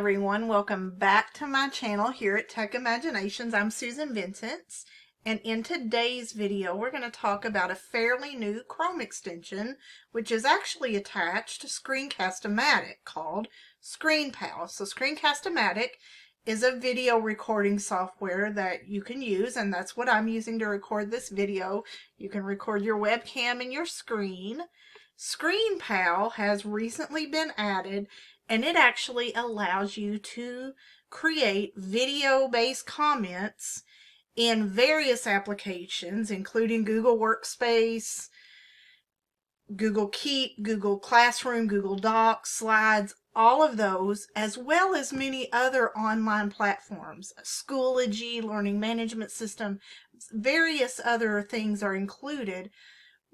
everyone, welcome back to my channel here at Tech Imaginations. I'm Susan Vincentz, and in today's video we're going to talk about a fairly new Chrome extension which is actually attached to ScreenCast-O-Matic called ScreenPal. So ScreenCast-O-Matic is a video recording software that you can use, and that's what I'm using to record this video. You can record your webcam and your screen. ScreenPal has recently been added, and it actually allows you to create video-based comments in various applications, including Google Workspace, Google Keep, Google Classroom, Google Docs, Slides, all of those, as well as many other online platforms. Schoology, Learning Management System, various other things are included.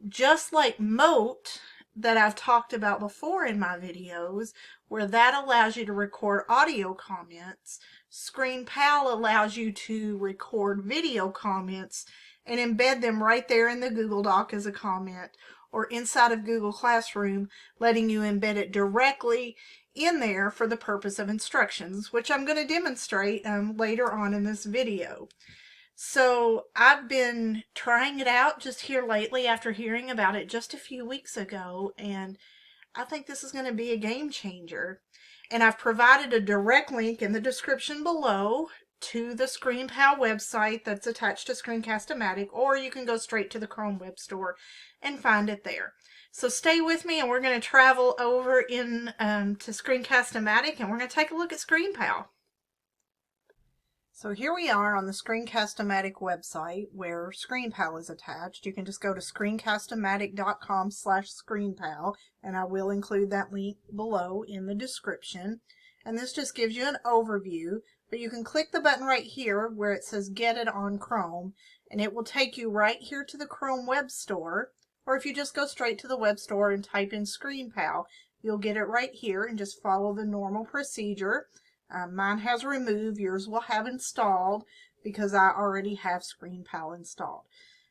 Just like Moat that I've talked about before in my videos, where that allows you to record audio comments, ScreenPal allows you to record video comments and embed them right there in the Google Doc as a comment, or inside of Google Classroom, letting you embed it directly in there for the purpose of instructions, which I'm going to demonstrate later on in this video. So I've been trying it out just here lately after hearing about it just a few weeks ago, and I think this is going to be a game changer. And I've provided a direct link in the description below to the ScreenPal website that's attached to ScreenCast-O-Matic, or you can go straight to the Chrome Web Store and find it there. So stay with me, and we're going to travel over in to ScreenCast-O-Matic, and we're going to take a look at ScreenPal. So here we are on the ScreenCast-O-Matic website where ScreenPal is attached. You can just go to screencast-o-matic.com/ScreenPal, and I will include that link below in the description. And this just gives you an overview, but you can click the button right here where it says Get It on Chrome, and it will take you right here to the Chrome Web Store. Or if you just go straight to the web store and type in ScreenPal, you'll get it right here and just follow the normal procedure. Mine has removed, yours will have installed because I already have ScreenPal installed.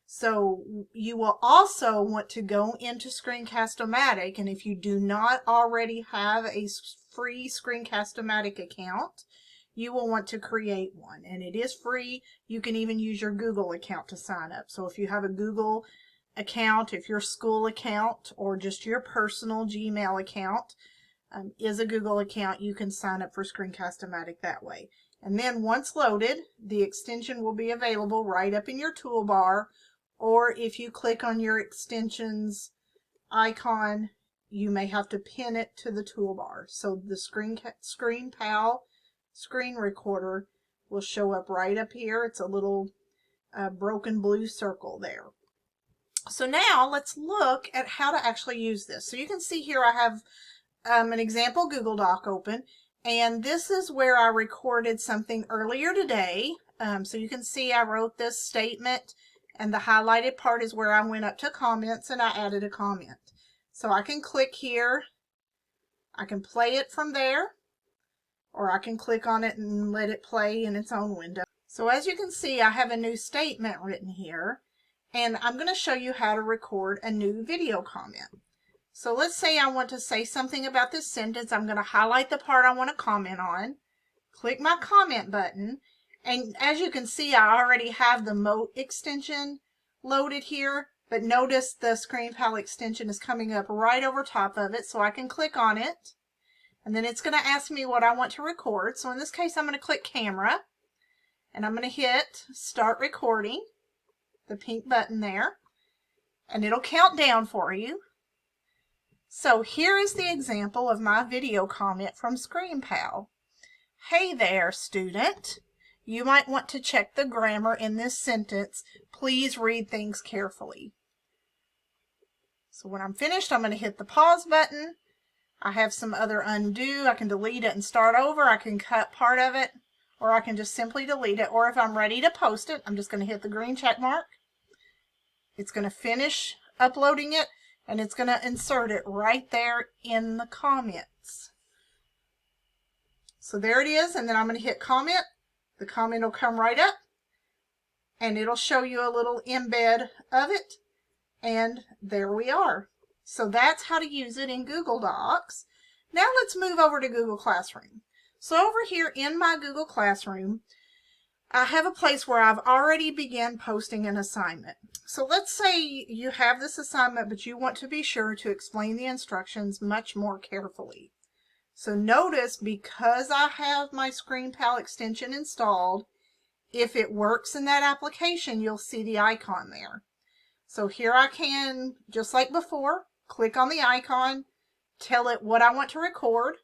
So you will also want to go into ScreenCast-O-Matic, and if you do not already have a free ScreenCast-O-Matic account, you will want to create one, and it is free. You can even use your Google account to sign up. So if you have a Google account, if your school account, or just your personal Gmail account is a Google account, you can sign up for ScreenCast-O-Matic that way. And then once loaded, the extension will be available right up in your toolbar, or if you click on your extensions icon, you may have to pin it to the toolbar. So the ScreenPal screen recorder will show up right up here. It's a little broken blue circle there. So now let's look at how to actually use this. So you can see here I have an example Google Doc open, and this is where I recorded something earlier today. So you can see I wrote this statement, and the highlighted part is where I went up to comments and I added a comment. So I can click here, I can play it from there, or I can click on it and let it play in its own window. So as you can see, I have a new statement written here, and I'm going to show you how to record a new video comment. So let's say I want to say something about this sentence. I'm going to highlight the part I want to comment on, click my comment button, and as you can see, I already have the Moat extension loaded here, but notice the ScreenPal extension is coming up right over top of it, so I can click on it, and then it's going to ask me what I want to record. So in this case, I'm going to click Camera, and I'm going to hit Start Recording, the pink button there, and it'll count down for you. So here is the example of my video comment from ScreenPal. Hey there, student. You might want to check the grammar in this sentence. Please read things carefully. So when I'm finished, I'm going to hit the pause button. I have some other undo. I can delete it and start over. I can cut part of it, or I can just simply delete it. Or if I'm ready to post it, I'm just going to hit the green check mark. It's going to finish uploading it, and it's going to insert it right there in the comments. So there it is, and then I'm going to hit comment. The comment will come right up, and it'll show you a little embed of it, and there we are. So that's how to use it in Google Docs. Now let's move over to Google Classroom. So over here in my Google Classroom, I have a place where I've already begun posting an assignment. So let's say you have this assignment, but you want to be sure to explain the instructions much more carefully. So notice, because I have my ScreenPal extension installed, if it works in that application, you'll see the icon there. So here I can, just like before, click on the icon, tell it what I want to record,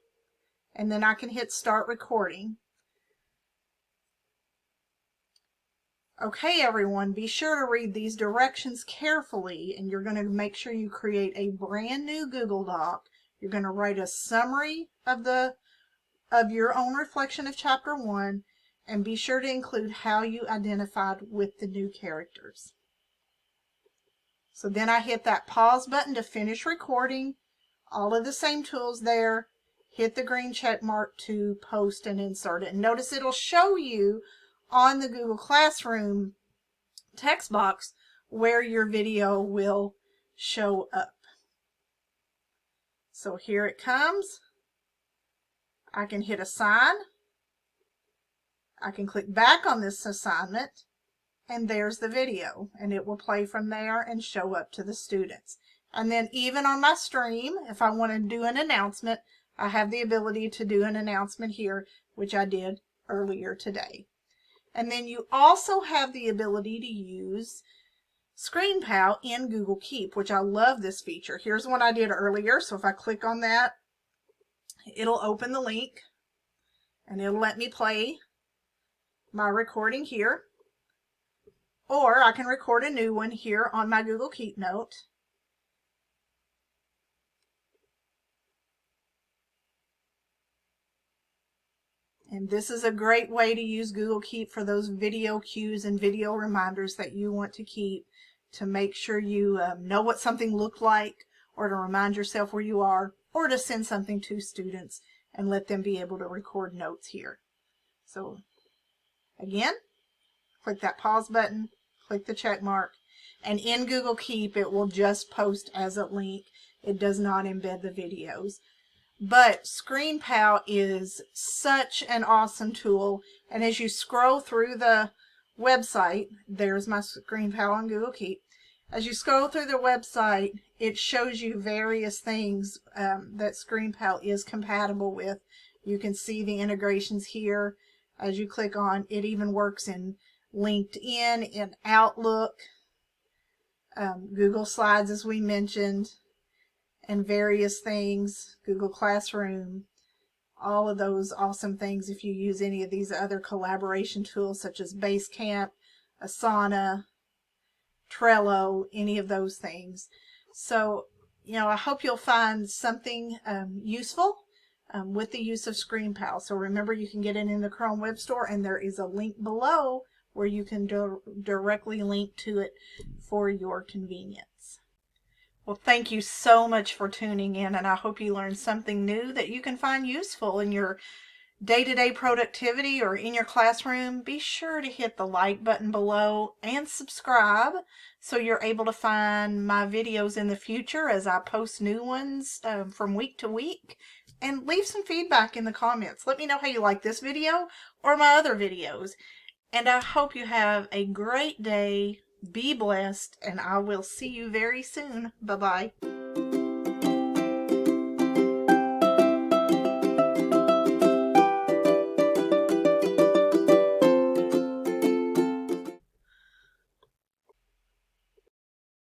and then I can hit start recording. Okay, everyone, be sure to read these directions carefully, and you're going to make sure you create a brand new Google Doc. You're going to write a summary of your own reflection of Chapter 1, and be sure to include how you identified with the new characters. So then I hit that pause button to finish recording. All of the same tools there. Hit the green check mark to post and insert it. And notice it'll show you on the Google Classroom text box where your video will show up. So here it comes. I can hit assign. I can click back on this assignment, and there's the video, and it will play from there and show up to the students. And then even on my stream, if I want to do an announcement, I have the ability to do an announcement here, which I did earlier today. And then you also have the ability to use ScreenPal in Google Keep, which I love this feature. Here's one I did earlier, so if I click on that, it'll open the link, and it'll let me play my recording here. Or I can record a new one here on my Google Keep note. And this is a great way to use Google Keep for those video cues and video reminders that you want to keep, to make sure you know what something looked like, or to remind yourself where you are, or to send something to students and let them be able to record notes here. So again, click that pause button, click the check mark, and in Google Keep it will just post as a link. It does not embed the videos. But ScreenPal is such an awesome tool, and as you scroll through the website, there's my ScreenPal on Google Keep. As you scroll through the website, it shows you various things that ScreenPal is compatible with. You can see the integrations here. As you click on, it even works in LinkedIn, in Outlook, Google Slides, as we mentioned, and various things, Google Classroom, all of those awesome things if you use any of these other collaboration tools such as Basecamp, Asana, Trello, any of those things. So, I hope you'll find something useful with the use of ScreenPal. So remember, you can get it in the Chrome Web Store, and there is a link below where you can directly link to it for your convenience. Well, thank you so much for tuning in, and I hope you learned something new that you can find useful in your day-to-day productivity or in your classroom. Be sure to hit the like button below and subscribe so you're able to find my videos in the future as I post new ones from week to week. And leave some feedback in the comments. Let me know how you like this video or my other videos. And I hope you have a great day. Be blessed, and I will see you very soon. Bye-bye.